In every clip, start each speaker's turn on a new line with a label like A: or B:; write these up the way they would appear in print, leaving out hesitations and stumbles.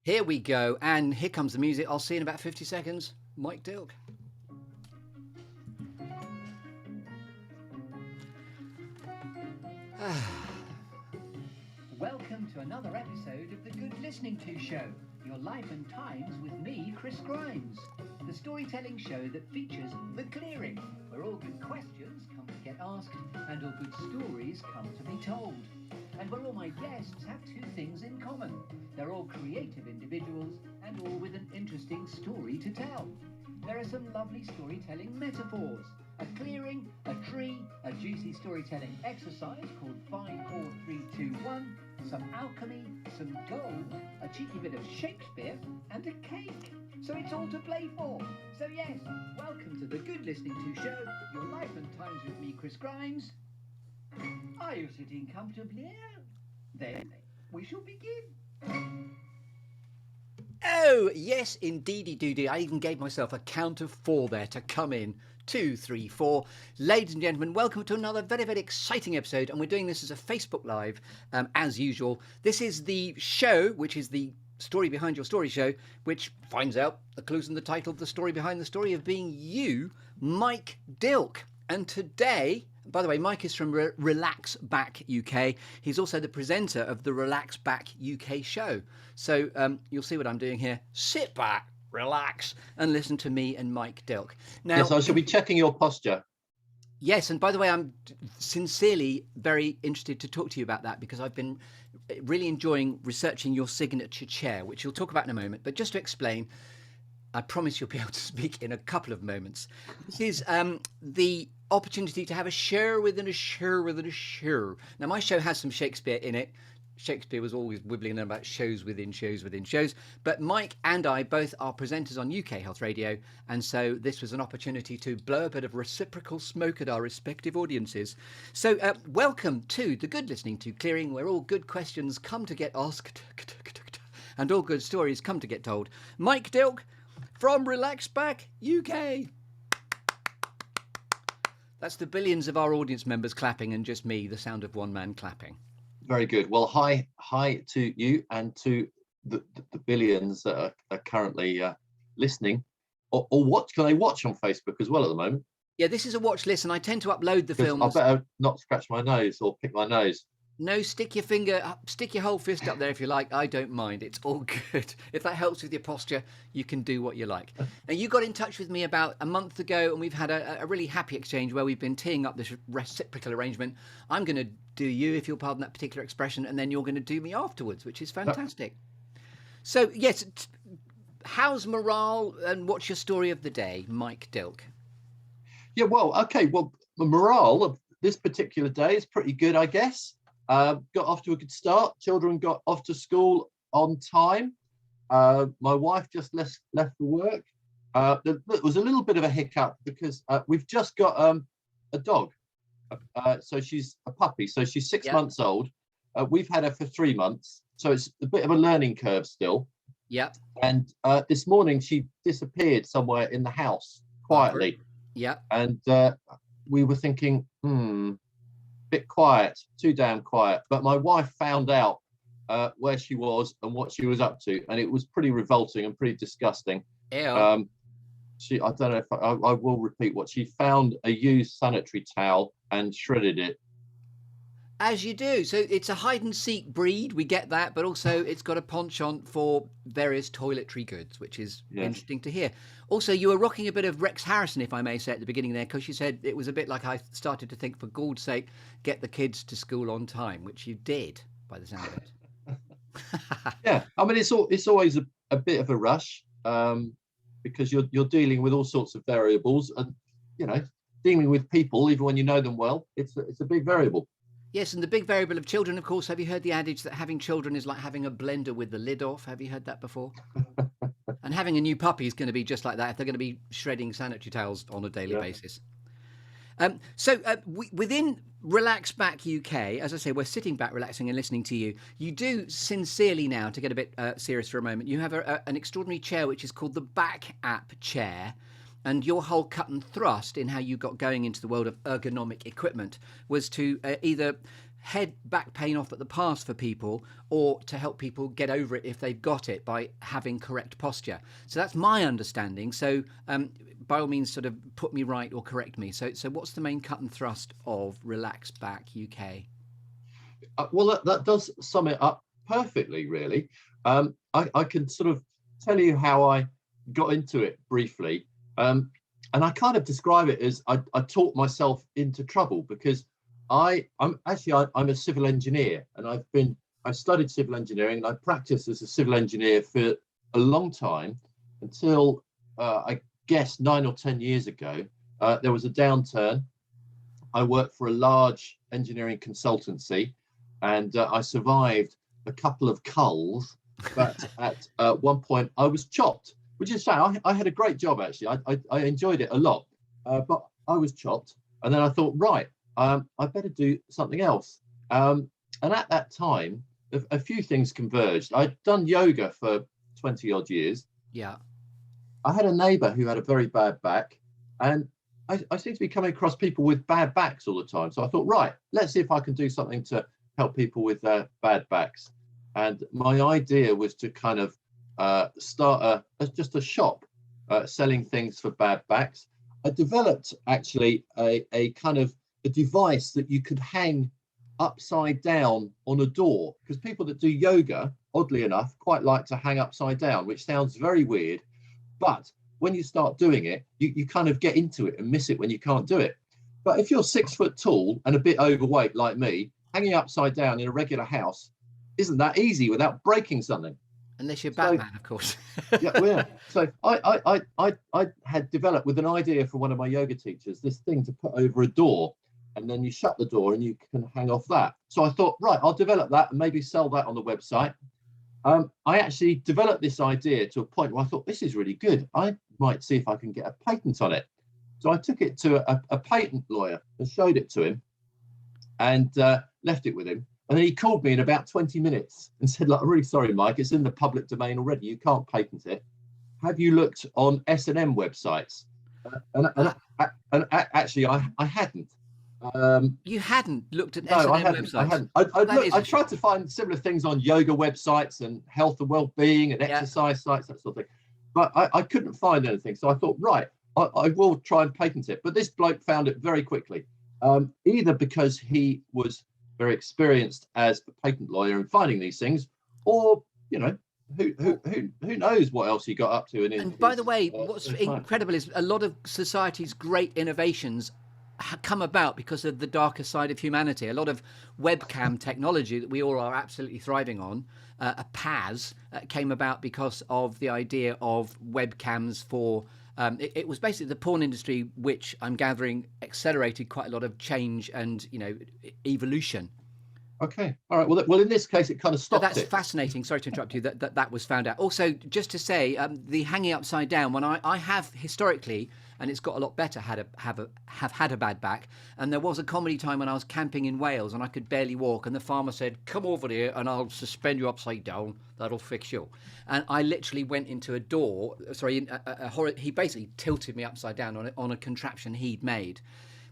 A: Here we go, and here comes the music. I'll see you in about 50 seconds. Mike Dilke.
B: Welcome to another episode of the Good Listening To Show, your life and times with me, Chris Grimes. The storytelling show that features The Clearing, where all good questions come to get asked and all good stories come to be told. And where all my guests have two things in common. They're all creative individuals and all with an interesting story to tell. There are some lovely storytelling metaphors. A clearing, a tree, a juicy storytelling exercise called 5, 4, 3, 2, 1, some alchemy, some gold, a cheeky bit of Shakespeare, and a cake. So it's all to play for. So yes, welcome to the Good Listening To Show, your life and times with me, Chris Grimes. Are you sitting comfortably? Then we shall begin.
A: Oh, yes, indeedy doody. I even gave myself a count of 4 there to come in. 2, 3, 4. Ladies and gentlemen, welcome to another very, very exciting episode. And we're doing this as a Facebook Live, as usual. This is the show, which is the Story Behind Your Story show, which finds out the clues in the title of the story behind the story of being you, Mike Dilke. And today, by the way, Mike is from Relaxback UK. He's also the presenter of the Relaxback UK Show. So you'll see what I'm doing here. Sit back, relax, and listen to me and Mike Dilke. Now,
C: yes, I shall be checking your posture.
A: Yes, and by the way, I'm sincerely very interested to talk to you about that because I've been really enjoying researching your signature chair, which you'll talk about in a moment. But just to explain, I promise you'll be able to speak in a couple of moments. This is the opportunity to have a share within a share within a share. Now, my show has some Shakespeare in it. Shakespeare was always wibbling about shows within shows within shows. But Mike and I both are presenters on UK Health Radio. And so this was an opportunity to blow a bit of reciprocal smoke at our respective audiences. So welcome to the Good Listening To Clearing, where all good questions come to get asked and all good stories come to get told. Mike Dilke from Relaxback UK. That's the billions of our audience members clapping and just me, the sound of one man clapping.
C: Very good. Well, hi to you and to the billions that are currently listening. Or what can they watch on Facebook as well at the moment?
A: Yeah, this is a watch list, and I tend to upload the films.
C: I better not scratch my nose or pick my nose.
A: No, stick your whole fist up there if you like. I don't mind. It's all good. If that helps with your posture, you can do what you like. Now, you got in touch with me about a month ago, and we've had a really happy exchange where we've been teeing up this reciprocal arrangement. I'm going to do you, if you'll pardon that particular expression, and then you're going to do me afterwards, which is fantastic. So, yes, how's morale and what's your story of the day, Mike Dilke?
C: Yeah, well, okay. Well, the morale of this particular day is pretty good, I guess. Got off to a good start. Children got off to school on time. My wife just left for work. There was a little bit of a hiccup because we've just got a dog. So she's a puppy. So she's 6 months old. We've had her for 3 months. So it's a bit of a learning curve still.
A: Yeah.
C: And this morning she disappeared somewhere in the house quietly.
A: Yeah.
C: And we were thinking, bit quiet, too damn quiet. But my wife found out where she was and what she was up to, and it was pretty revolting and pretty disgusting.
A: Ew.
C: I don't know if I will repeat what she found: a used sanitary towel and shredded it.
A: As you do. So it's a hide and seek breed. We get that, but also it's got a penchant for various toiletry goods, which is interesting to hear. Also, you were rocking a bit of Rex Harrison, if I may say, at the beginning there, because you said it was a bit like I started to think, for God's sake, get the kids to school on time, which you did, by the sound of it.
C: Yeah, I mean, it's always a bit of a rush because you're dealing with all sorts of variables, and dealing with people, even when you know them well, it's a big variable.
A: Yes, and the big variable of children, of course. Have you heard the adage that having children is like having a blender with the lid off? Have you heard that before? And having a new puppy is going to be just like that if they're going to be shredding sanitary towels on a daily basis. So within Relaxback UK, as I say, we're sitting back, relaxing and listening to you. You do sincerely now, to get a bit serious for a moment, you have an extraordinary chair which is called the Back App Chair. And your whole cut and thrust in how you got going into the world of ergonomic equipment was to either head back pain off at the pass for people, or to help people get over it if they've got it by having correct posture. So that's my understanding. So by all means, sort of put me right or correct me. So what's the main cut and thrust of Relaxback UK?
C: Well, that does sum it up perfectly, really. I can sort of tell you how I got into it briefly. And I kind of describe it as I talked myself into trouble, because I'm a civil engineer, and I studied civil engineering, and I practiced as a civil engineer for a long time until I guess 9 or 10 years ago. There was a downturn. I worked for a large engineering consultancy, and I survived a couple of culls, but at one point I was chopped, which is sad. I had a great job, actually. I enjoyed it a lot, but I was chopped. And then I thought, right, I better do something else. And at that time, a few things converged. I'd done yoga for 20 odd years.
A: Yeah.
C: I had a neighbor who had a very bad back, and I seem to be coming across people with bad backs all the time. So I thought, right, let's see if I can do something to help people with bad backs. And my idea was to kind of start just a shop selling things for bad backs. I developed actually a kind of a device that you could hang upside down on a door, because people that do yoga, oddly enough, quite like to hang upside down, which sounds very weird. But when you start doing it, you kind of get into it and miss it when you can't do it. But if you're 6 foot tall and a bit overweight like me, hanging upside down in a regular house isn't that easy without breaking something.
A: Unless you're Batman, of course.
C: Yeah. So I had developed, with an idea from one of my yoga teachers, this thing to put over a door, and then you shut the door and you can hang off that. So I thought, right, I'll develop that and maybe sell that on the website. I actually developed this idea to a point where I thought, this is really good. I might see if I can get a patent on it. So I took it to a patent lawyer and showed it to him, and left it with him. And then he called me in about 20 minutes and said, look, I'm really sorry, Mike, it's in the public domain already. You can't patent it. Have you looked on S&M websites? And actually, I hadn't.
A: You hadn't looked at
C: No,
A: S&M
C: I hadn't.
A: websites?
C: I tried to find similar things on yoga websites and health and well-being and exercise sites, that sort of thing. But I couldn't find anything. So I thought, right, I will try and patent it. But this bloke found it very quickly, either because he was very experienced as a patent lawyer in finding these things, or, you know, who knows what else he got up to.
A: And by the way, what's incredible is a lot of society's great innovations come about because of the darker side of humanity. A lot of webcam technology that we all are absolutely thriving on, a PAS, came about because of the idea of webcams for it was basically the porn industry, which I'm gathering accelerated quite a lot of change and, you know, evolution.
C: Okay. All right. Well, in this case, it kind of stopped.
A: That's fascinating. Sorry to interrupt you. That was found out. Also, just to say, the hanging upside down. When I have historically, and it's got a lot better, have had a bad back. And there was a comedy time when I was camping in Wales and I could barely walk, and the farmer said, "Come over here, and I'll suspend you upside down. That'll fix you." And I literally went into a door. Sorry, he basically tilted me upside down on a contraption he'd made.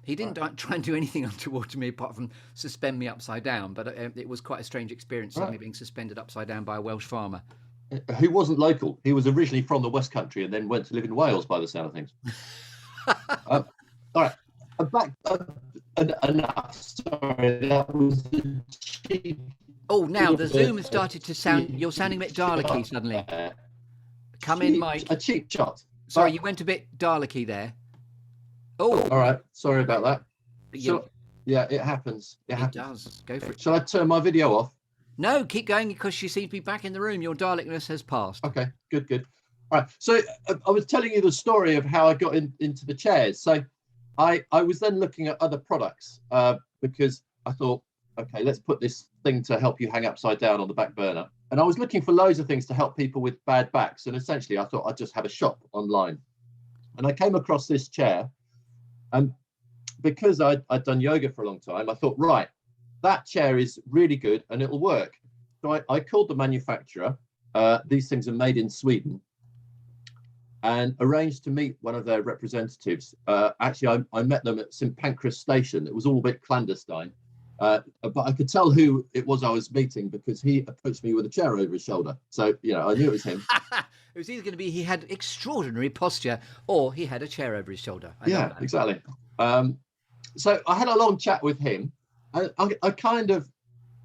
A: He didn't try and do anything untoward to me apart from suspend me upside down, but it was quite a strange experience, suddenly being suspended upside down by a Welsh farmer.
C: Who wasn't local. He was originally from the West Country and then went to live in Wales, by the sound of things. All right. Back enough. Sorry, that was a cheap.
A: Oh, now the Zoom has started to sound. You're sounding a bit Dalek-y suddenly. Come in, Mike.
C: A cheap shot.
A: Sorry, you went a bit Dalek-y there. Oh,
C: all right. Sorry about that. Yeah, it happens. It happens.
A: Does. Go for it.
C: Shall I turn my video off?
A: No, keep going, because you seem to be back in the room. Your Dalekness has passed.
C: Okay, good. All right. So I was telling you the story of how I got into the chairs. So I was then looking at other products because I thought, okay, let's put this thing to help you hang upside down on the back burner. And I was looking for loads of things to help people with bad backs. And essentially, I thought I'd just have a shop online. And I came across this chair. And because I'd done yoga for a long time, I thought, right, that chair is really good and it'll work. So I called the manufacturer. These things are made in Sweden, and arranged to meet one of their representatives. Actually, I met them at St Pancras station. It was all a bit clandestine. But I could tell who it was I was meeting because he approached me with a chair over his shoulder. So, I knew it was him.
A: It was either going to be he had extraordinary posture or he had a chair over his shoulder. I love that.
C: Exactly. So I had a long chat with him. I kind of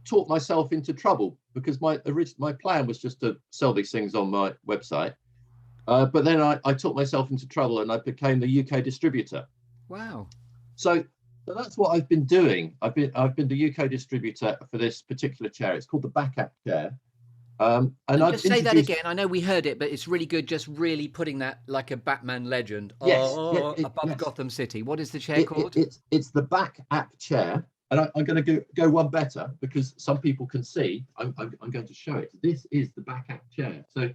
C: talked myself into trouble because my plan was just to sell these things on my website. But then I talked myself into trouble and I became the UK distributor.
A: Wow.
C: So that's what I've been doing. I've been the UK distributor for this particular chair. It's called the back app chair. And
A: just say that again. I know we heard it, but it's really good just really putting that like a Batman legend above Gotham City. What is the chair called?
C: It's the back app chair. And I'm going to go one better because some people can see. I'm going to show it. This is the back app chair. So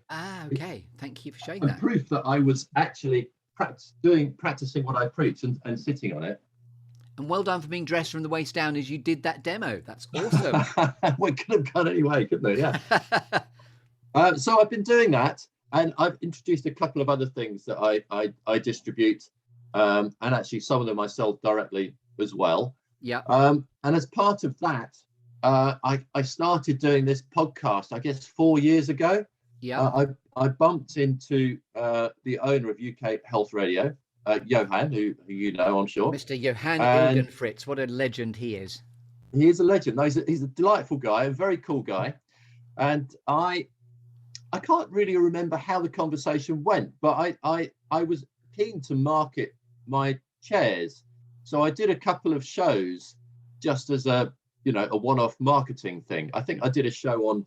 A: okay. Thank you for showing that.
C: Proof that I was actually practicing what I preach and sitting on it.
A: And well done for being dressed from the waist down as you did that demo. That's awesome.
C: We could have gone anyway, couldn't we? Yeah. So I've been doing that, and I've introduced a couple of other things that I distribute, and actually some of them I sell directly as well.
A: Yeah.
C: And as part of that, I started doing this podcast, I guess 4 years ago.
A: Yeah.
C: I bumped into the owner of UK Health Radio, Johan, who you know, I'm sure.
A: Mr. Johan Ilgenfritz, what a legend he is.
C: He is a legend. No, he's a delightful guy, a very cool guy. And I can't really remember how the conversation went, but I was keen to market my chairs. So I did a couple of shows just as a one-off marketing thing. I think I did a show on,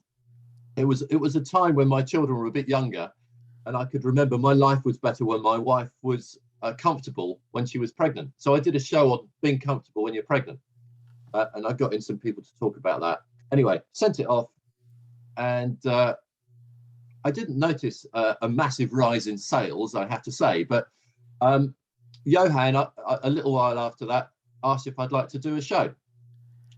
C: it was a time when my children were a bit younger, and I could remember my life was better when my wife was comfortable when she was pregnant. So I did a show on being comfortable when you're pregnant. And I got in some people to talk about that. Anyway, sent it off, and I didn't notice a massive rise in sales, I have to say, but Johan, a little while after that, asked if I'd like to do a show.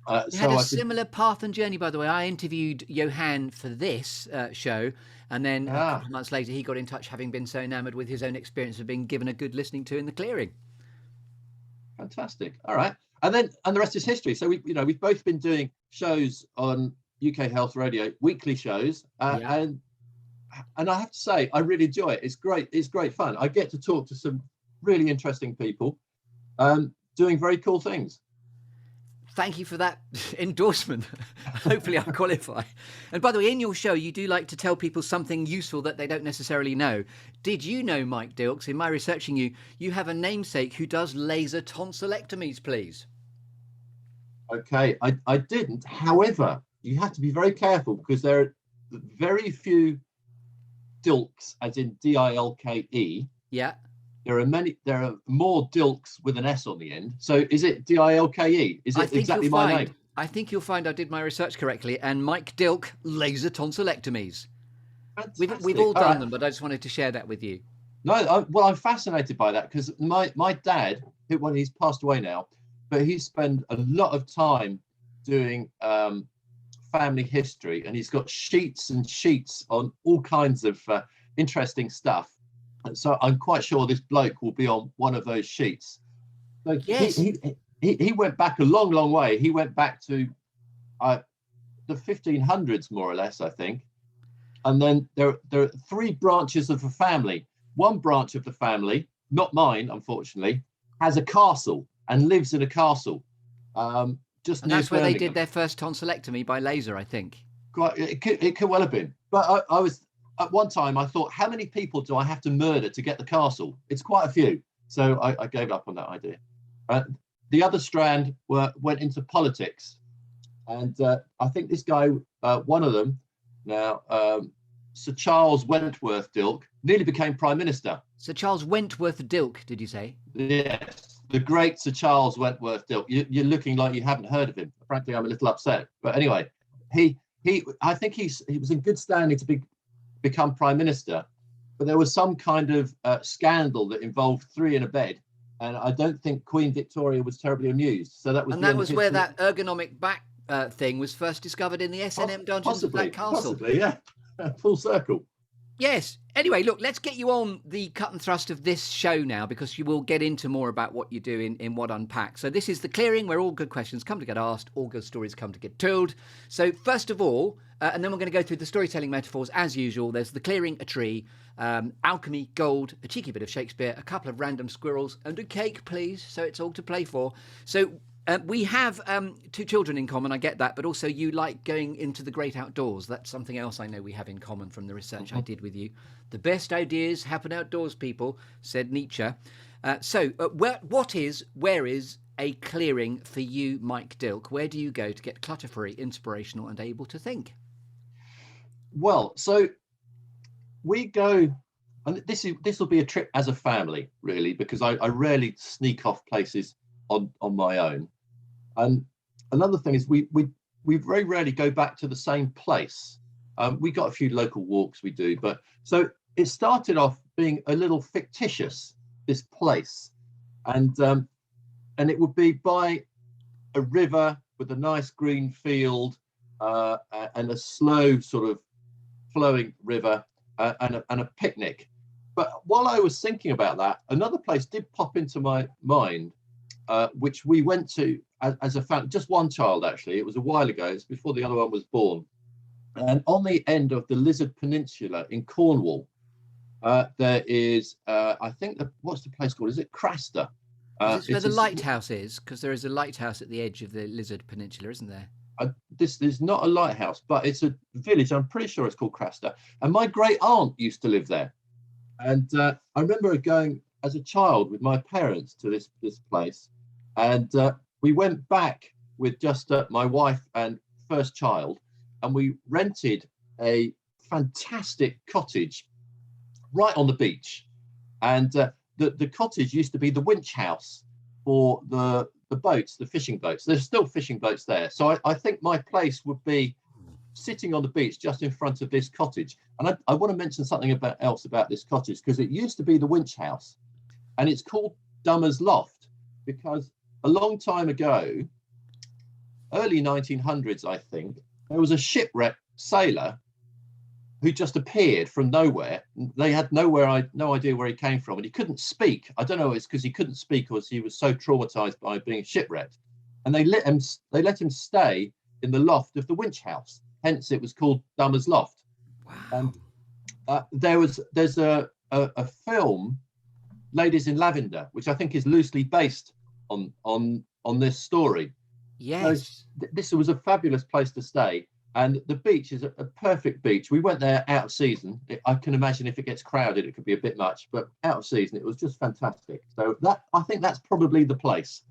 A: You had a similar path and journey, by the way. I interviewed Johan for this show, and then a couple of months later, he got in touch, having been so enamoured with his own experience of being given a good listening to in the clearing.
C: Fantastic. All right, and the rest is history. So we've both been doing shows on UK Health Radio, weekly shows, and I have to say, I really enjoy it. It's great. It's great fun. I get to talk to some really interesting people doing very cool things.
A: Thank you for that endorsement. Hopefully I'll qualify. And by the way, in your show, you do like to tell people something useful that they don't necessarily know. Did you know, Mike Dilks, in my researching you have a namesake who does laser tonsillectomies, please?
C: Okay, I didn't. However, you have to be very careful because there are very few Dilks, as in Dilke.
A: Yeah.
C: There are more Dilks with an S on the end. So is it Dilke? Is it exactly my name?
A: I think you'll find I did my research correctly. And Mike Dilke, laser tonsillectomies. We've all done them, but I just wanted to share that with you.
C: No, I'm fascinated by that because my dad, he's passed away now, but he spent a lot of time doing family history, and he's got sheets and sheets on all kinds of interesting stuff. And so I'm quite sure this bloke will be on one of those sheets. So
A: yes.
C: He went back a long, long way. He went back to the 1500s, more or less, I think. And then there are three branches of the family. One branch of the family, not mine, unfortunately, has a castle and lives in a castle.
A: And that's where they did their first tonsillectomy by laser, I think.
C: It could well have been. But I was... At one time, I thought, how many people do I have to murder to get the castle? It's quite a few. So I gave up on that idea. The other strand went into politics. And I think this guy, one of them now, Sir Charles Wentworth Dilke, nearly became Prime Minister.
A: Sir Charles Wentworth Dilke, did you say?
C: Yes, the great Sir Charles Wentworth Dilke. You're looking like you haven't heard of him. Frankly, I'm a little upset. But anyway, I think he was in good standing to become Prime Minister, but there was some kind of scandal that involved three in a bed, and I don't think Queen Victoria was terribly amused. So that was
A: where that ergonomic back thing was first discovered in the S&M dungeons of that castle.
C: Possibly, yeah. Full circle.
A: Yes. Anyway, look, let's get you on the cut and thrust of this show now, because you will get into more about what you do in What Unpack. So this is The Clearing, where all good questions come to get asked, all good stories come to get told. So first of all, and then we're going to go through the storytelling metaphors as usual. There's The Clearing, a tree, alchemy, gold, a cheeky bit of Shakespeare, a couple of random squirrels, and a cake, please. So it's all to play for. So we have 2 children in common, I get that, but also you like going into the great outdoors. That's something else I know we have in common from the research I did with you. The best ideas happen outdoors, people, said Nietzsche. Where is a clearing for you, Mike Dilke? Where do you go to get clutter-free, inspirational and able to think?
C: Well, so we go, and this will be a trip as a family, really, because I rarely sneak off places on my own. And another thing is we very rarely go back to the same place. We got a few local walks we do, but so it started off being a little fictitious, this place, and it would be by a river with a nice green field and a slow sort of flowing river and a picnic. But while I was thinking about that, another place did pop into my mind, which we went to as a family, just one child actually. It was a while ago, it's before the other one was born. And on the end of the Lizard Peninsula in Cornwall, there is, I think, what's the place called? Is it Craster?
A: Is this where the lighthouse is? Because there is a lighthouse at the edge of the Lizard Peninsula, isn't there?
C: This is not a lighthouse, but it's a village. I'm pretty sure it's called Craster. And my great aunt used to live there. And I remember going as a child with my parents to this place. And we went back with just my wife and first child, and we rented a fantastic cottage right on the beach. And the cottage used to be the winch house for the boats, the fishing boats. There's still fishing boats there. So I think my place would be sitting on the beach just in front of this cottage. And I want to mention something else about this cottage, because it used to be the winch house, and it's called Dummer's Loft because a long time ago, early 1900s, I think, there was a shipwrecked sailor who just appeared from nowhere. They had no idea where he came from, and he couldn't speak. I don't know if it's because he couldn't speak or he was so traumatized by being shipwrecked. And they let him stay in the loft of the winch house. Hence, it was called Dummer's Loft.
A: Wow.
C: And there's a film, Ladies in Lavender, which I think is loosely based on this story.
A: Yes.
C: So this was a fabulous place to stay. And the beach is a perfect beach. We went there out of season. I can imagine if it gets crowded, it could be a bit much, but out of season, it was just fantastic. So I think that's probably the place.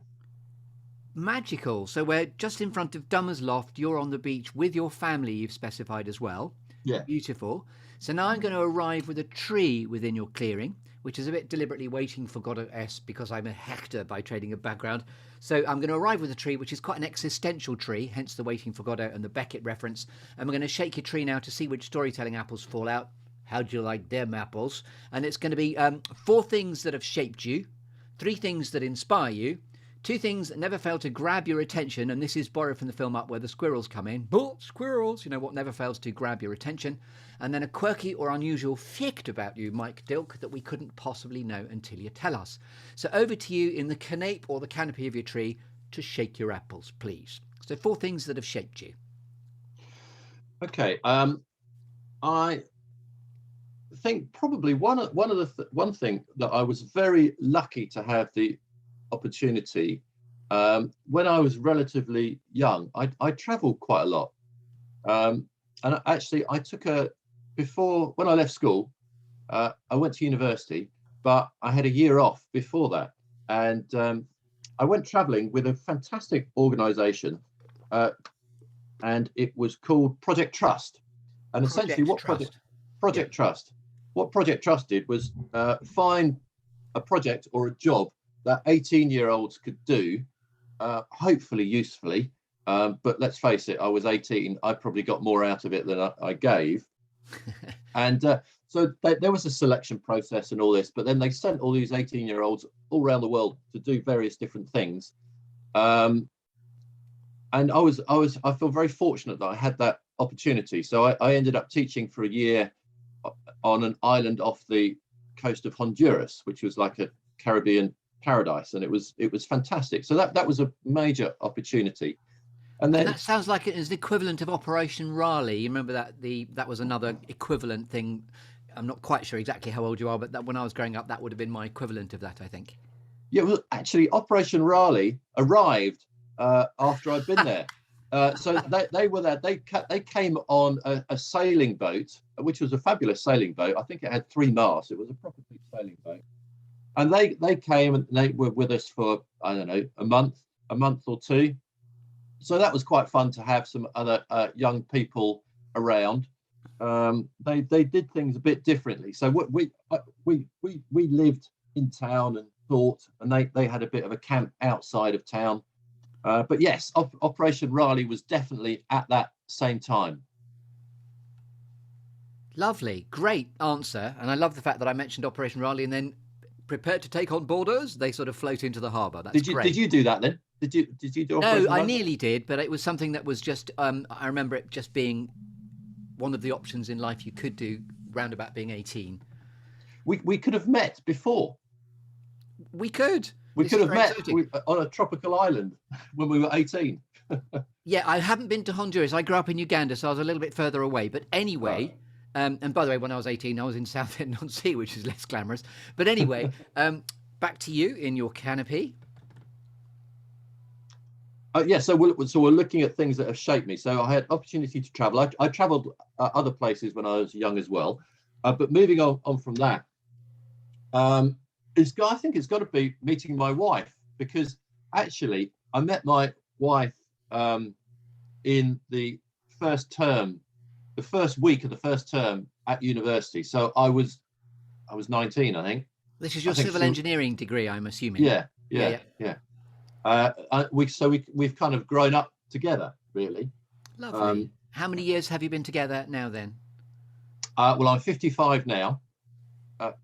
A: Magical. So we're just in front of Dummer's Loft. You're on the beach with your family, you've specified as well.
C: Yeah.
A: Beautiful. So now I'm going to arrive with a tree within your clearing, which is a bit deliberately waiting for Godot S because I'm a Hector by trading of background. So I'm going to arrive with a tree, which is quite an existential tree, hence the waiting for Godot and the Beckett reference. And we're going to shake your tree now to see which storytelling apples fall out. How'd you like them apples? And it's going to be 4 things that have shaped you, 3 things that inspire you, 2 things that never fail to grab your attention, and this is borrowed from the film Up where the squirrels come in. But squirrels, you know what never fails to grab your attention. And then a quirky or unusual fact about you, Mike Dilke, that we couldn't possibly know until you tell us. So over to you in the canape or the canopy of your tree to shake your apples, please. So 4 things that have shaped you.
C: Okay. I think probably one thing that I was very lucky to have the opportunity when I was relatively young. I traveled quite a lot, and actually I took when I left school, I went to university, but I had a year off before that, and I went traveling with a fantastic organization, and it was called Project Trust. And essentially what Project Trust did was find a project or a job that 18-year-olds could do, hopefully usefully. But let's face it, I was 18. I probably got more out of it than I gave. And so there was a selection process and all this, but then they sent all these 18-year-olds all around the world to do various different things. And I feel very fortunate that I had that opportunity. So I ended up teaching for a year on an island off the coast of Honduras, which was like a Caribbean paradise, and it was fantastic. So that was a major opportunity. And then
A: that sounds like it is the equivalent of Operation Raleigh. You remember that was another equivalent thing. I'm not quite sure exactly how old you are, but that when I was growing up, that would have been my equivalent of that, I think.
C: Yeah, well, actually, Operation Raleigh arrived after I'd been there. So they were there. They came on a sailing boat, which was a fabulous sailing boat. I think it had 3 masts. It was a proper big sailing boat. And they came and they were with us for, I don't know, a month or two. So that was quite fun to have some other young people around. They did things a bit differently. So we lived in town and thought, and they had a bit of a camp outside of town. But yes, Operation Raleigh was definitely at that same time.
A: Lovely, great answer. And I love the fact that I mentioned Operation Raleigh and then prepared to take on borders. They sort of float into the harbour. That's great.
C: Did you do that then? Did you do Operation
A: No, I
C: Raleigh?
A: nearly did, but it was something that was just, I remember it just being one of the options in life you could do round about being 18.
C: We could have met before.
A: We could.
C: We
A: This
C: could
A: is
C: have
A: very
C: met
A: exciting.
C: on a tropical island when we were 18.
A: Yeah, I haven't been to Honduras. I grew up in Uganda, so I was a little bit further away. But anyway, and by the way, when I was 18, I was in Southend-on-Sea, which is less glamorous. But anyway, back to you in your canopy.
C: Yeah, so we're looking at things that have shaped me. So I had opportunity to travel. I traveled other places when I was young as well. But moving on from that, I think it's got to be meeting my wife, because actually I met my wife in the first term, the first week of the first term at university. So I was 19, I think.
A: This is your civil engineering degree, I'm assuming.
C: Yeah. We've kind of grown up together, really.
A: Lovely. How many years have you been together now then?
C: Well, I'm 55 now,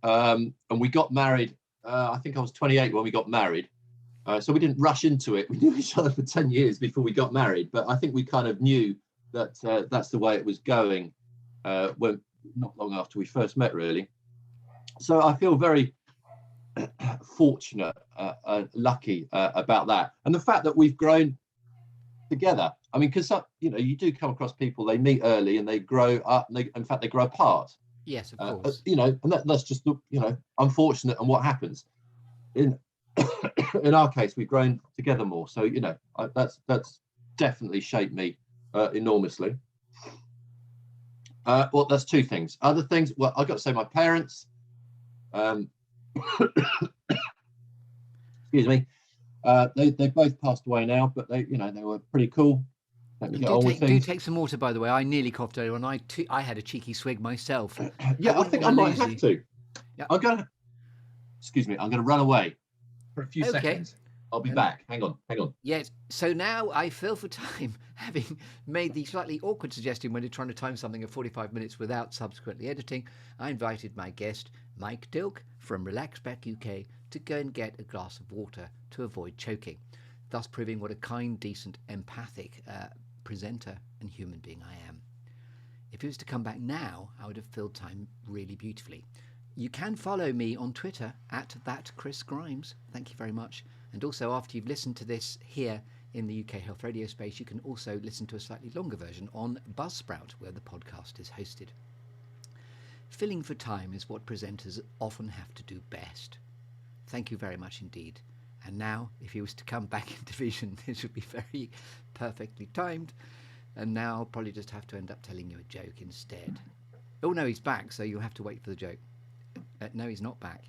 C: and we got married. I think I was 28 when we got married. So we didn't rush into it. We knew each other for 10 years before we got married, but I think we kind of knew that that's the way it was going when not long after we first met, really. So I feel very fortunate, lucky about that, and the fact that we've grown together. I mean, because you do come across people, they meet early and they grow up, and in fact they grow apart.
A: Yes, of course.
C: And that's just unfortunate, and what happens in our case, we've grown together more. So that's definitely shaped me enormously. Well, that's two things. Other things, well, I've got to say my parents. Excuse me. They both passed away now, but they were pretty cool. Let me get on with things.
A: Do take some water, by the way. I nearly coughed earlier, and I had a cheeky swig myself.
C: Yeah, I think I might have to.
A: Yeah.
C: I'm gonna run away for a few
A: Okay.
C: seconds. I'll be back. Hang on.
A: Yes. So now I feel for time, having made the slightly awkward suggestion when you're trying to time something of 45 minutes without subsequently editing. I invited my guest, Mike Dilke from Relaxback UK, to go and get a glass of water to avoid choking, thus proving what a kind, decent, empathic presenter and human being I am. If he was to come back now, I would have filled time really beautifully. You can follow me on Twitter at @ChrisGrimes. Thank you very much. And also, after you've listened to this here in the UK Health Radio space, you can also listen to a slightly longer version on Buzzsprout, where the podcast is hosted. Filling for time is what presenters often have to do best. Thank you very much indeed. And now, if he was to come back into vision, this would be very perfectly timed. And now I'll probably just have to end up telling you a joke instead. Oh no, he's back, so you'll have to wait for the joke. No, he's not back.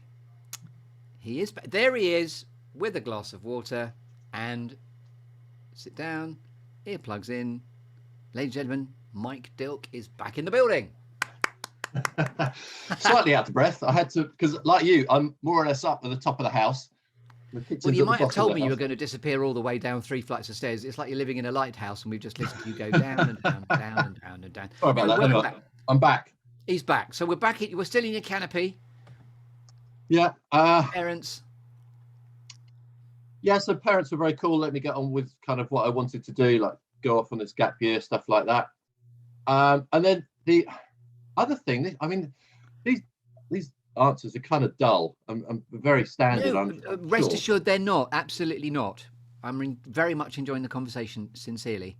A: He is back. There he is, with a glass of water, and sit down, earplugs in. Ladies and gentlemen, Mike Dilke is back in the building.
C: Slightly out of breath. I had to, because like you, I'm more or less up at the top of the house.
A: Well, you might have told me you were going to disappear all the way down 3 flights of stairs. It's like you're living in a lighthouse, and we've just listened to you go down and down, down and down and down.
C: Sorry about that. Anyway, I'm back.
A: He's back. So we're back. We're still in your canopy.
C: Yeah.
A: Parents.
C: Yeah, so parents were very cool. Let me get on with kind of what I wanted to do, like go off on this gap year, stuff like that. And then other thing, I mean, these answers are kind of dull and very standard.
A: No,
C: I'm
A: rest
C: sure.
A: assured they're not. Absolutely not. I'm very much enjoying the conversation, sincerely.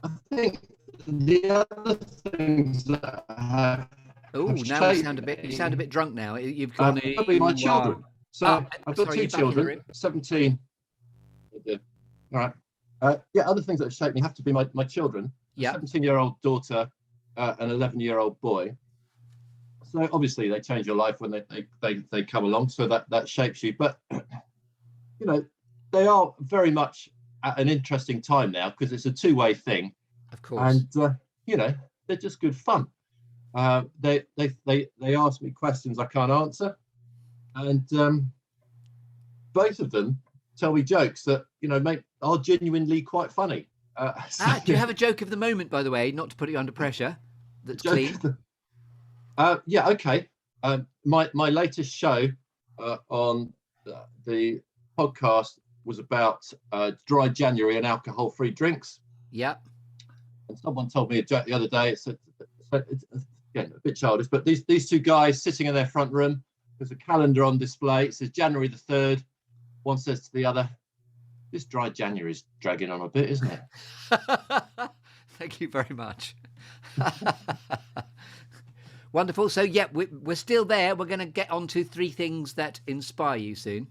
C: I think the other things that
A: Oh,
C: have
A: now
C: shaped
A: you sound a
C: me
A: bit drunk now. You've gone.
C: have been my children. So I've got
A: Sorry,
C: two
A: you're back in the
C: children,
A: room.
C: 17. All right. Yeah, other things that have shaped me have to be my children. A
A: Yeah.
C: 17-year-old daughter, an 11-year-old boy. So obviously they change your life when they come along. So that shapes you. But you know, they are very much at an interesting time now because it's a two-way thing,
A: Of course.
C: and you know, they're just good fun. They ask me questions I can't answer, and both of them tell me jokes that are genuinely quite funny.
A: Do you have a joke of the moment, by the way, not to put you under pressure? That's clean.
C: Yeah, okay. My latest show on the podcast was about dry January and alcohol-free drinks.
A: Yeah.
C: And someone told me a joke the other day. It's again, a bit childish, but these two guys sitting in their front room. There's a calendar on display. It says January the 3rd. One says to the other, "This dry January is dragging on a bit, isn't it?"
A: Thank you very much. Wonderful. So, yeah, we're still there. We're going to get on to 3 things that inspire you soon.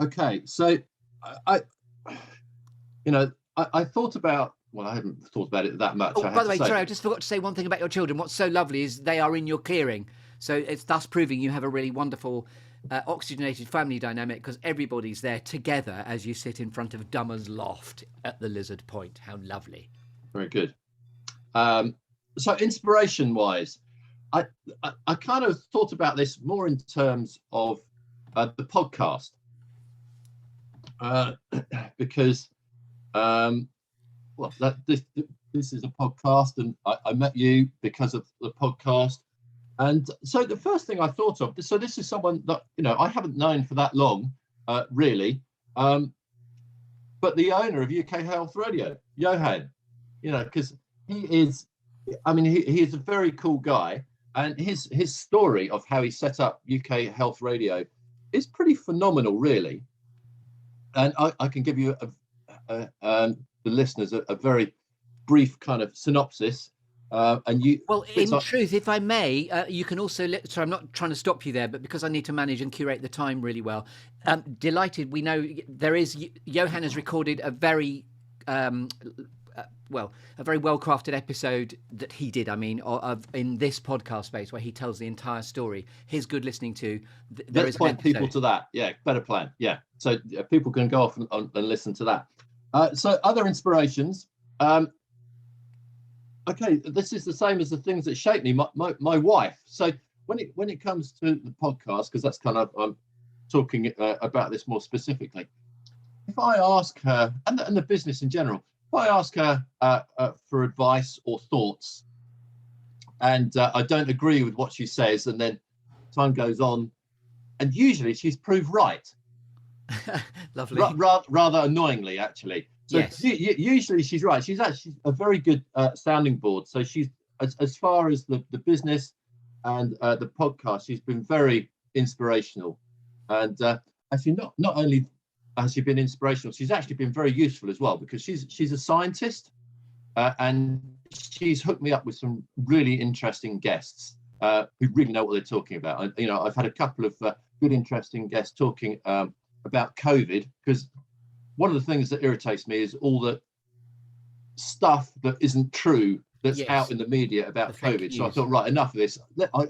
C: Okay, so I thought about. Well, I haven't thought about it that much.
A: Oh, by the way, sorry, I just forgot to say one thing about your children. What's so lovely is they are in your clearing. So it's thus proving you have a really wonderful oxygenated family dynamic because everybody's there together as you sit in front of Dummer's loft at the Lizard Point. How lovely.
C: Very good. So inspiration-wise, I kind of thought about this more in terms of the podcast because this is a podcast, and I met you because of the podcast. And so the first thing I thought of, so this is someone that I haven't known for that long, really, but the owner of UK Health Radio, Johan, because he is a very cool guy, and his story of how he set up UK Health Radio is pretty phenomenal, really. And I can give you the listeners a very brief kind of synopsis.
A: In truth, if I may, you can also. So I'm not trying to stop you there, but because I need to manage and curate the time really well. Delighted, we know there is. Johan has recorded a very well-crafted episode that he did. In this podcast space where he tells the entire story. He's good listening to.
C: Let's point people to that. Yeah, better plan. Yeah, so people can go off and listen to that. So other inspirations. Okay, this is the same as the things that shape me. My wife. So when it comes to the podcast, because that's kind of I'm talking about this more specifically. If I ask her, and the business in general, if I ask her for advice or thoughts, and I don't agree with what she says, and then time goes on, and usually she's proved right.
A: Lovely.
C: Rather annoyingly, actually. So
A: yes.
C: Usually she's right. She's actually a very good sounding board. So she's as far as the business and the podcast, she's been very inspirational. And actually, not only has she been inspirational, she's actually been very useful as well, because she's a scientist, and she's hooked me up with some really interesting guests who really know what they're talking about. I've had a couple of good, interesting guests talking about COVID, because one of the things that irritates me is all the stuff that isn't true that's out in the media about COVID. So I thought, right, enough of this. I'm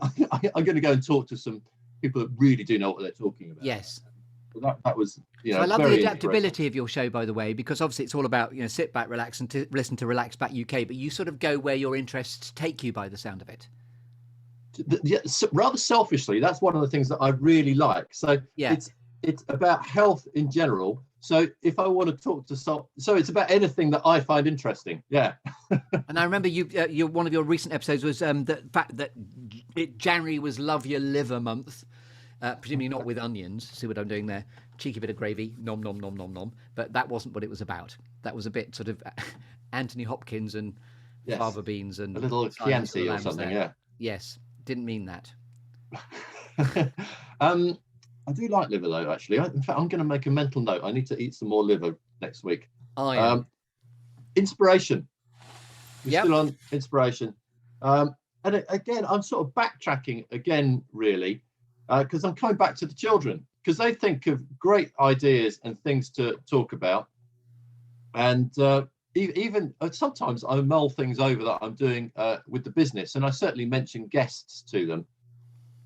C: going to go and talk to some people that really do know what they're talking about.
A: Yes.
C: So that was,
A: So I love the adaptability of your show, by the way, because obviously it's all about, sit back, relax, and listen to Relaxback UK, but you sort of go where your interests take you by the sound of it.
C: Yeah, rather selfishly, that's one of the things that I really like. So it's about health in general. So if I want to talk to so it's about anything that I find interesting. Yeah.
A: And I remember you one of your recent episodes was the fact that January was Love Your Liver month. Presumably not with onions. See what I'm doing there? Cheeky bit of gravy, nom nom nom nom nom. But that wasn't what it was about. That was a bit sort of Anthony Hopkins and
C: Yes.
A: fava beans and
C: A little
A: Silence of the
C: Chianti or
A: Lambs
C: something,
A: there.
C: yeah.
A: Yes, didn't mean that.
C: I do like liver though, actually. In fact, I'm going to make a mental note. I need to eat some more liver next week.
A: Iron.
C: Inspiration. We're
A: Yep.
C: still on inspiration. And again, I'm sort of backtracking again, really, because I'm coming back to the children, because they think of great ideas and things to talk about. And even sometimes I mull things over that I'm doing with the business, and I certainly mention guests to them.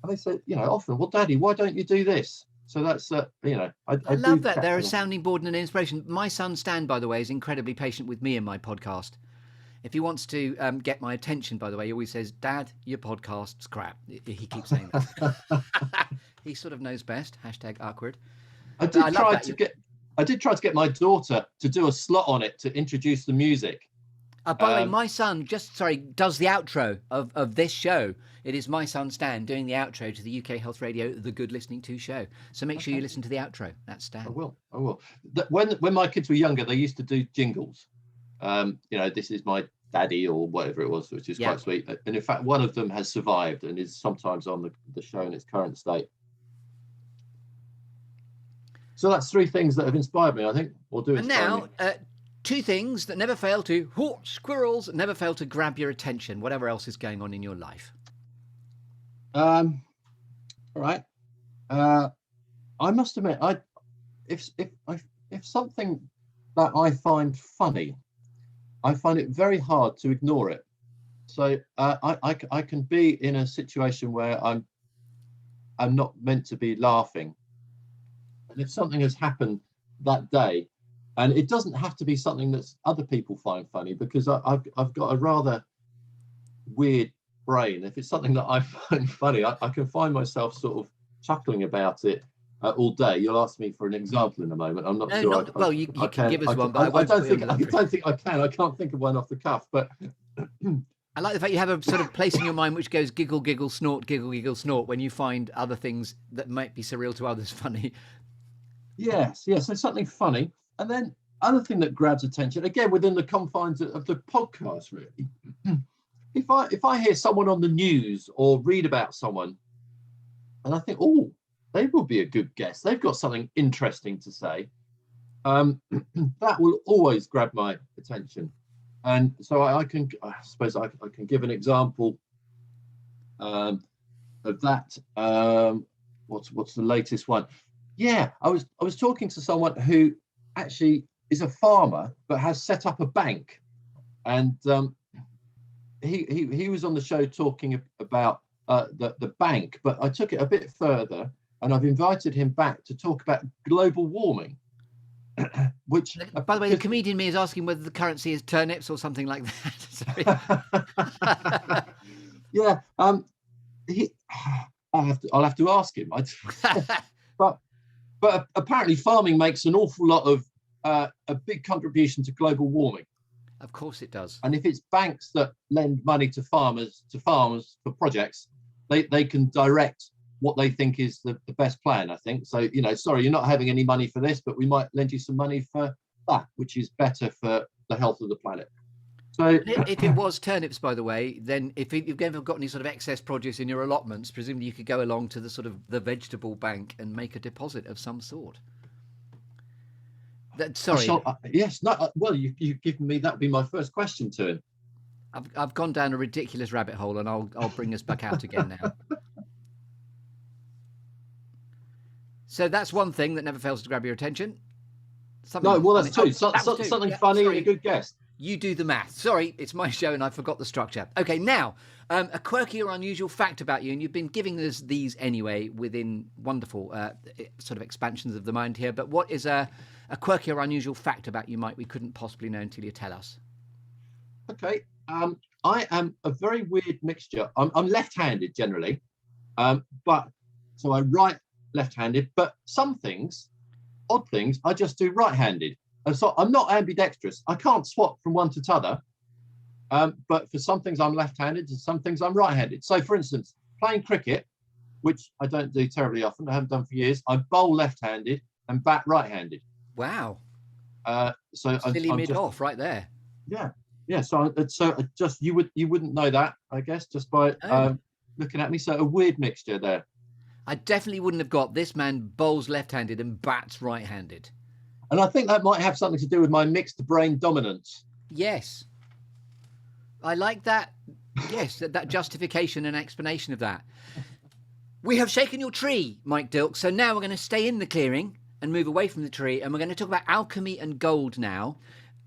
C: And they say, often, well, Daddy, why don't you do this? So that's, I
A: love that. They're a sounding board and an inspiration. My son Stan, by the way, is incredibly patient with me and my podcast. If he wants to get my attention, by the way, he always says, Dad, your podcast's crap. He keeps saying that. He sort of knows best. # awkward.
C: I did try to get my daughter to do a slot on it to introduce the music.
A: By the way, my son does the outro of this show. It is my son Stan doing the outro to the UK Health Radio, The Good Listening To show. So make sure you listen to the outro. That's Stan.
C: I will. When my kids were younger, they used to do jingles. This is my daddy or whatever it was, which is quite sweet. And in fact, one of them has survived and is sometimes on the show in its current state. So that's 3 things that have inspired me, I think, or do inspire me.
A: And now, 2 things that never fail to, squirrels, never fail to grab your attention, whatever else is going on in your life.
C: All right. I must admit, if something that I find funny, I find it very hard to ignore it. So I can be in a situation where I'm not meant to be laughing. And if something has happened that day, and it doesn't have to be something that other people find funny, because I've got a rather weird brain. If it's something that I find funny, I can find myself sort of chuckling about it all day. You'll ask me for an example in a moment. I'm not sure.
A: You can give us one, but
C: I don't think I can. I can't think of one off the cuff. But
A: I like the fact you have a sort of place in your mind which goes giggle, giggle, snort, giggle, giggle, snort when you find other things that might be surreal to others funny.
C: Yes. So something funny, and then other thing that grabs attention, again within the confines of the podcast, really. If I hear someone on the news or read about someone, and I think, oh, they will be a good guest, they've got something interesting to say, that will always grab my attention. And so I suppose I can give an example of that. What's the latest one? Yeah, I was talking to someone who actually is a farmer but has set up a bank, and he was on the show talking about the bank, but I took it a bit further, and I've invited him back to talk about global warming. Which,
A: by the way, the comedian me is asking whether the currency is turnips or something like that.
C: Yeah, I'll have to ask him. But apparently farming makes an awful lot of a big contribution to global warming.
A: Of course it does.
C: And if it's banks that lend money to farmers for projects, they can direct what they think is the best plan, I think. So, sorry, you're not having any money for this, but we might lend you some money for that, which is better for the health of the planet. So
A: if it was turnips, by the way, then if you've ever got any sort of excess produce in your allotments, presumably you could go along to the sort of the vegetable bank and make a deposit of some sort. Sorry.
C: Yes. No. Well, you've given me, that would be my first question to him.
A: I've gone down a ridiculous rabbit hole, and I'll bring us back out again now. So that's one thing that never fails to grab your attention.
C: That's two. Something funny and a good guest.
A: You do the math. Sorry, it's my show and I forgot the structure. Okay, now, a quirky or unusual fact about you, and you've been giving us these anyway within wonderful sort of expansions of the mind here, but what is a quirky or unusual fact about you, Mike, we couldn't possibly know until you tell us?
C: Okay, I am a very weird mixture. I'm left-handed generally, but so I write left-handed, but some things, odd things, I just do right-handed. And so I'm not ambidextrous. I can't swap from one to t'other. But for some things I'm left-handed and some things I'm right-handed. So for instance, playing cricket, which I don't do terribly often, I haven't done for years, I bowl left-handed and bat right-handed.
A: Wow.
C: So
A: Silly mid-off right there.
C: Yeah. Yeah, so just you wouldn't know that, I guess, just by
A: Oh.
C: looking at me. So a weird mixture there.
A: I definitely wouldn't have got this man bowls left-handed and bats right-handed.
C: And I think that might have something to do with my mixed brain dominance.
A: Yes. I like that. Yes, that justification and explanation of that. We have shaken your tree, Mike Dilke. So now we're going to stay in the clearing and move away from the tree. And we're going to talk about alchemy and gold now.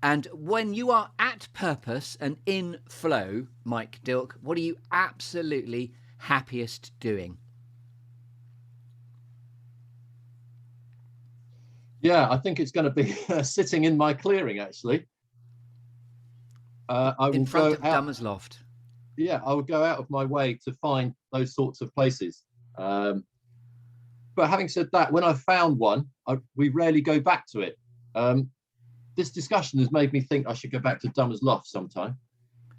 A: And when you are at purpose and in flow, Mike Dilke, what are you absolutely happiest doing?
C: Yeah, I think it's going to be sitting in my clearing, actually. I will
A: In front
C: go
A: of
C: out.
A: Dummer's Loft.
C: Yeah, I would go out of my way to find those sorts of places. But having said that, when I've found one, we rarely go back to it. This discussion has made me think I should go back to Dummer's Loft sometime.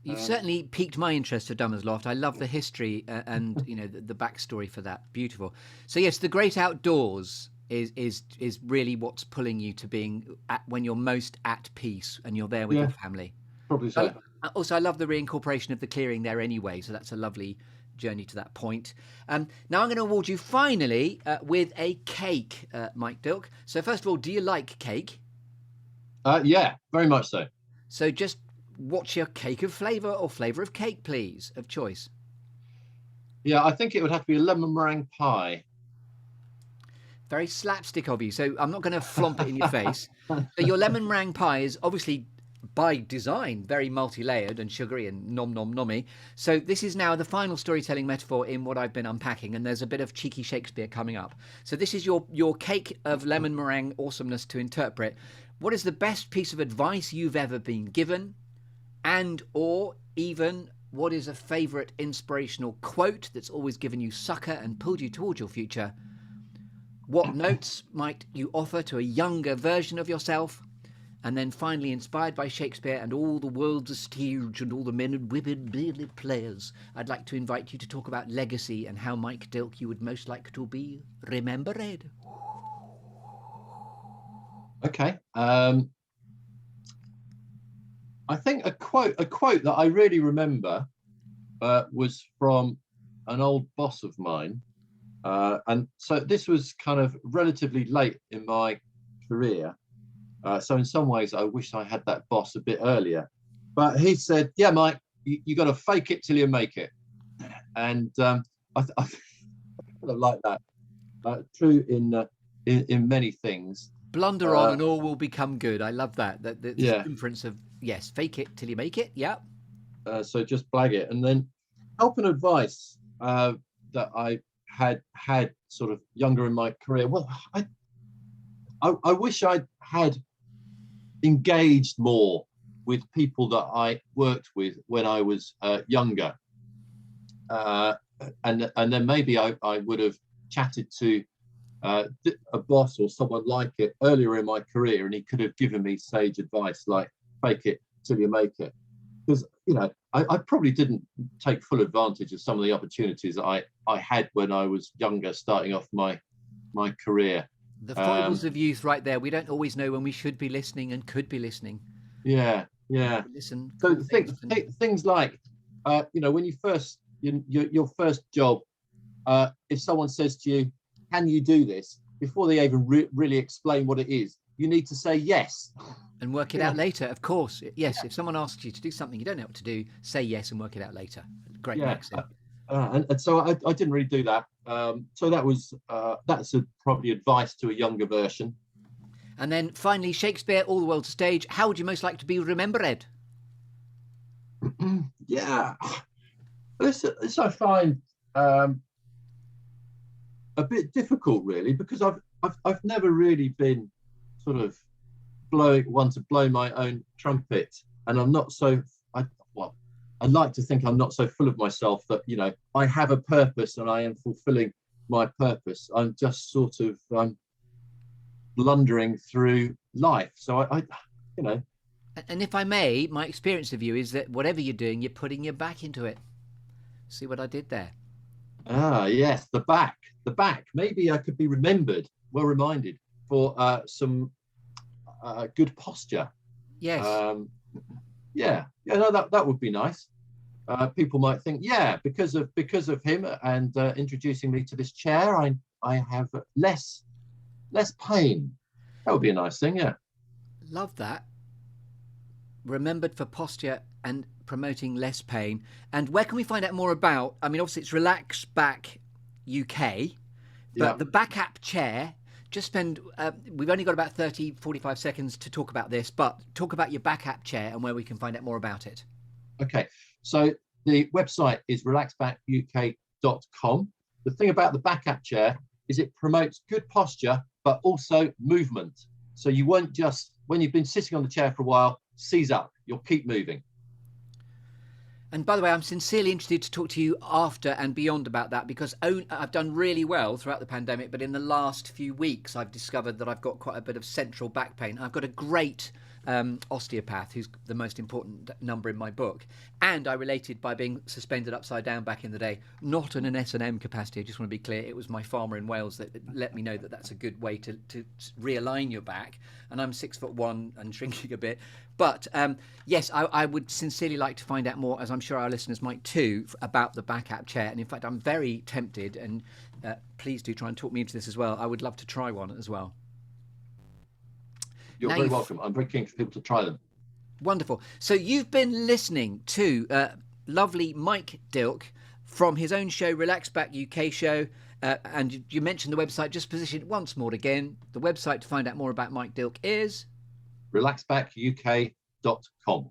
A: You've certainly piqued my interest for Dummer's Loft. I love the history and the backstory for that. Beautiful. So yes, the great outdoors is really what's pulling you to being when you're most at peace and you're there with your family.
C: Probably so.
A: Also, I love the reincorporation of the clearing there anyway. So that's a lovely journey to that point. Now I'm going to award you finally with a cake, Mike Dilke. So first of all, do you like cake?
C: Yeah, very much so.
A: So just what's your cake of flavour or flavour of cake, please, of choice?
C: Yeah, I think it would have to be a lemon meringue pie.
A: Very slapstick of you. So I'm not going to flomp it in your face. So your lemon meringue pie is obviously by design very multi-layered and sugary and nom nom nommy. So this is now the final storytelling metaphor in what I've been unpacking, and there's a bit of cheeky Shakespeare coming up. So this is your cake of lemon meringue awesomeness to interpret. What is the best piece of advice you've ever been given? And or even what is a favourite inspirational quote that's always given you succour and pulled you towards your future? What notes might you offer to a younger version of yourself? And then finally, inspired by Shakespeare and all the world's stage and all the men and women merely players, I'd like to invite you to talk about legacy and how Mike Dilke you would most like to be remembered.
C: Okay. I think a quote that I really remember was from an old boss of mine. And so this was kind of relatively late in my career. So in some ways, I wish I had that boss a bit earlier. But he said, yeah, Mike, you got to fake it till you make it. And I kind of like that. True in many things.
A: Blunder on and all will become good. I love that. The
C: Yeah.
A: inference of, yes, fake it till you make it. Yeah.
C: So just blag it. And then help and advice that I had sort of younger in my career. Well, I wish I had engaged more with people that I worked with when I was younger. And then maybe I would have chatted to a boss or someone like it earlier in my career, and he could have given me sage advice like fake it till you make it. Because, I probably didn't take full advantage of some of the opportunities that I had when I was younger, starting off my career.
A: The foibles of youth right there. We don't always know when we should be listening and could be listening.
C: Yeah.
A: Listen.
C: So things like, when you first, your first job, if someone says to you, can you do this? Before they even really explain what it is, you need to say yes.
A: And work it out later, of course. Yes, if someone asks you to do something you don't know what to do, say yes and work it out later. Great maxim.
C: And so I didn't really do that. So that's probably advice to a younger version.
A: And then finally, Shakespeare, all the world's stage. How would you most like to be remembered?
C: Yeah, this I find a bit difficult, really, because I've never really been sort of one to blow my own trumpet, and I'm not so. I like to think I'm not so full of myself that I have a purpose and I am fulfilling my purpose. I'm just sort of blundering through life. So I.
A: And if I may, my experience of you is that whatever you're doing, you're putting your back into it. See what I did there?
C: Ah, yes, the back. Maybe I could be reminded for some good posture.
A: Yes.
C: Yeah, no, that would be nice. People might think, yeah, because of him and introducing me to this chair, I have less pain. That would be a nice thing, yeah.
A: Love that. Remembered for posture and promoting less pain. And where can we find out more about? I mean, obviously it's Relaxback UK, but
C: Yeah.
A: the back app chair. Just spend. We've only got about 30, 45 seconds to talk about this, but talk about your back app chair and where we can find out more about it.
C: Okay, so the website is relaxbackuk.com. The thing about the back app chair is it promotes good posture, but also movement. So you won't just, when you've been sitting on the chair for a while, seize up. You'll keep moving.
A: And by the way, I'm sincerely interested to talk to you after and beyond about that, because I've done really well throughout the pandemic, but in the last few weeks, I've discovered that I've got quite a bit of central back pain. I've got a great osteopath, who's the most important number in my book, and I related by being suspended upside down back in the day, not in an S&M capacity. I just want to be clear, it was my farmer in Wales that let me know that that's a good way to realign your back. And I'm 6'1" and shrinking a bit, but yes, I would sincerely like to find out more, as I'm sure our listeners might too, about the back app chair. And in fact, I'm very tempted, and please do try and talk me into this as well. I would love to try one as well.
C: You're very welcome. I'm very keen for people to try them.
A: Wonderful. So you've been listening to lovely Mike Dilke from his own show, Relaxback UK Show. And you mentioned the website. Just position it once more again. The website to find out more about Mike Dilke is
C: relaxbackuk.com.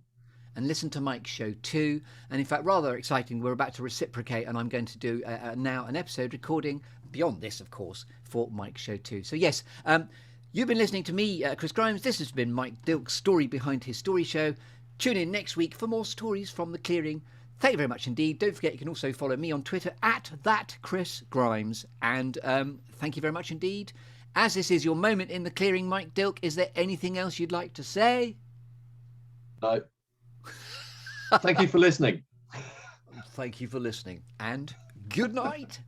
A: And listen to Mike's show too. And in fact, rather exciting, we're about to reciprocate, and I'm going to do now an episode recording beyond this, of course, for Mike's show too. So yes, you've been listening to me, Chris Grimes. This has been Mike Dilke's Story Behind His Story Show. Tune in next week for more stories from the clearing. Thank you very much indeed. Don't forget, you can also follow me on Twitter at @ChrisGrimes. And thank you very much indeed. As this is your moment in the clearing, Mike Dilke, is there anything else you'd like to say?
C: No. Thank you for listening.
A: Thank you for listening, and good night.